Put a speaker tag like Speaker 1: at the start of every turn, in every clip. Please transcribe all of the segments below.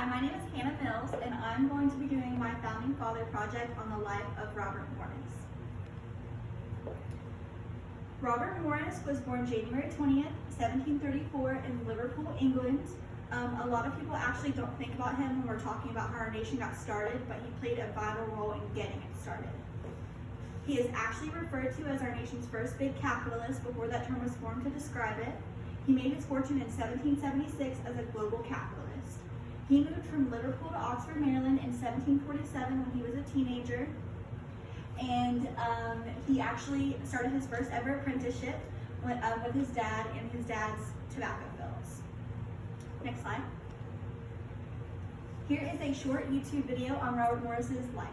Speaker 1: my name is Hannah Mills, and I'm going to be doing my Founding Father project on the life of Robert Morris. Robert Morris was born January 20th, 1734 in Liverpool, England. A lot of people actually don't think about him when we're talking about how our nation got started, but he played a vital role in getting it started. He is actually referred to as our nation's first big capitalist before that term was formed to describe it. He made his fortune in 1776 as a global capitalist. He moved from Liverpool to Oxford, Maryland in 1747 when he was a teenager. And he actually started his first ever apprenticeship with his dad and his dad's tobacco fields. Next slide. Here is a short YouTube video on Robert Morris's life.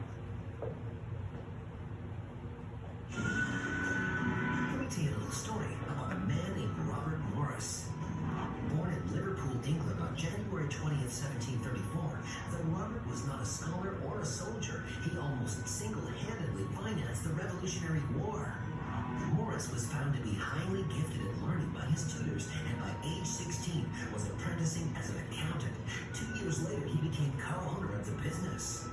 Speaker 2: Let me tell you a little story about a man named Robert Morris. Born in Liverpool, England on January 20th, 1734, though Robert was not a scholar or a soldier, he almost single-handedly financed the Revolutionary War. Morris was found to be highly gifted at learning by his tutors, and by age 16 was apprenticing as an accountant. 2 years later, he became co-owner of the business.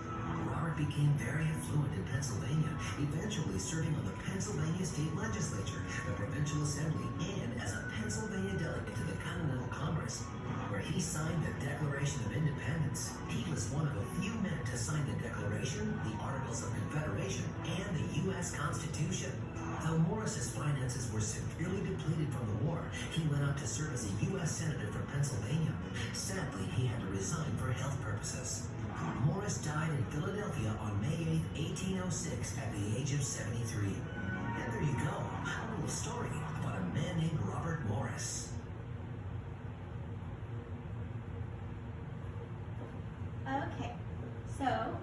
Speaker 2: Robert became very affluent in Pennsylvania, eventually serving on the Pennsylvania State Legislature, the Provincial Assembly, and as a Pennsylvania delegate to the Continental Congress, where he signed the Declaration of Independence. He was one of a few men to sign the Declaration, the Articles of Confederation, and the U.S. Constitution. Though Morris's finances were severely depleted from the war, he went on to serve as a U.S. Senator from Pennsylvania. Sadly, he had to resign for health purposes. Morris died in Philadelphia on May 8, 1806 at the age of 73. And there you go, a little story about a man named Robert Morris.
Speaker 1: Okay, so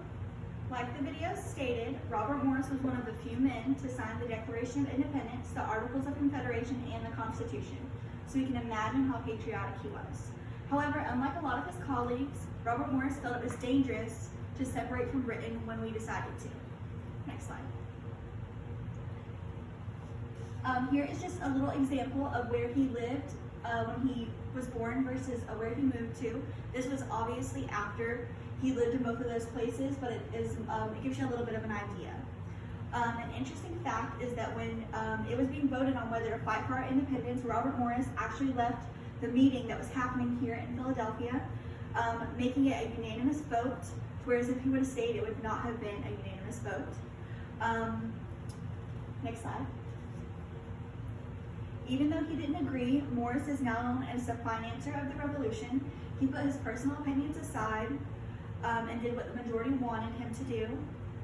Speaker 1: like the video stated, Robert Morris was one of the few men to sign the Declaration of Independence, the Articles of Confederation, and the Constitution. So you can imagine how patriotic he was. However, unlike a lot of his colleagues, Robert Morris felt it was dangerous to separate from Britain when we decided to. Next slide. Here is just a little example of where he lived when he was born versus where he moved to. This was obviously after he lived in both of those places, but it gives you a little bit of an idea. An interesting fact is that when it was being voted on whether to fight for our independence, Robert Morris actually left the meeting that was happening here in Philadelphia, making it a unanimous vote, whereas if he would have stayed, it would not have been a unanimous vote. Next slide. Even though he didn't agree, Morris is now known as the financer of the revolution. He put his personal opinions aside and did what the majority wanted him to do.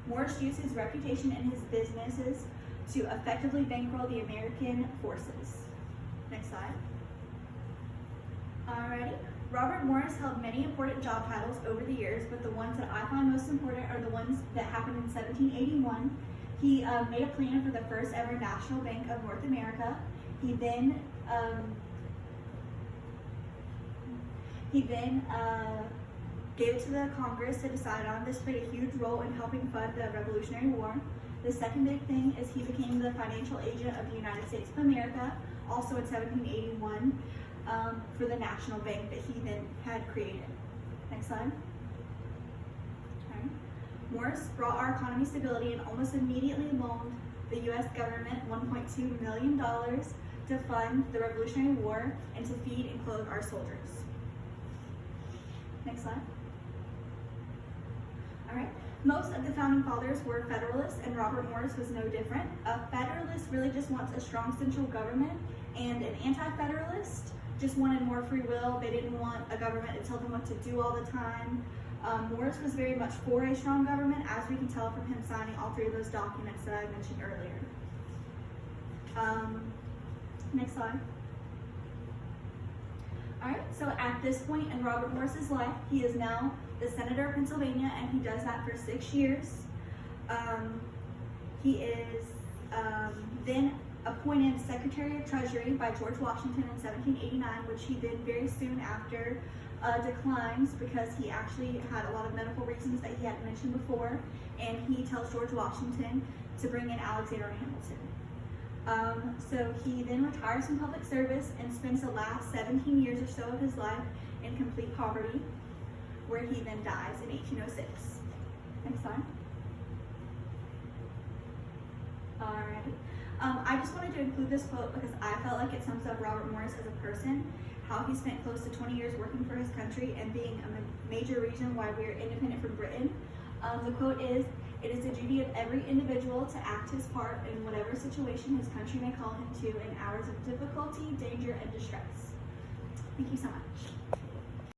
Speaker 1: Morris used his reputation and his businesses to effectively bankroll the American forces. Next slide. Alrighty. Robert Morris held many important job titles over the years, but the ones that I find most important are the ones that happened in 1781. He made a plan for the first ever National Bank of North America. He then gave it to the Congress to decide on. This played a huge role in helping fund the Revolutionary War. The second big thing is he became the financial agent of the United States of America, also in 1781, for the National Bank that he then had created. Next slide. Okay. Morris brought our economy stability and almost immediately loaned the U.S. government $1.2 million to fund the Revolutionary War and to feed and clothe our soldiers. Next slide. All right. Most of the founding fathers were Federalists, and Robert Morris was no different. A Federalist really just wants a strong central government, and an anti-Federalist just wanted more free will. They didn't want a government to tell them what to do all the time. Morris was very much for a strong government, as we can tell from him signing all three of those documents that I mentioned earlier. Next slide. All right, so at this point in Robert Morris's life, he is now the Senator of Pennsylvania, and he does that for 6 years. He is then appointed Secretary of Treasury by George Washington in 1789, which he did very soon after declines because he actually had a lot of medical reasons that he hadn't mentioned before, and he tells George Washington to bring in Alexander Hamilton. So he then retires from public service and spends the last 17 years or so of his life in complete poverty. where he then dies in 1806. Next slide. Alright. I just wanted to include this quote because I felt like it sums up Robert Morris as a person, how he spent close to 20 years working for his country and being a major reason why we are independent from Britain. The quote is, "It is the duty of every individual to act his part in whatever situation his country may call him to in hours of difficulty, danger, and distress." Thank you so much.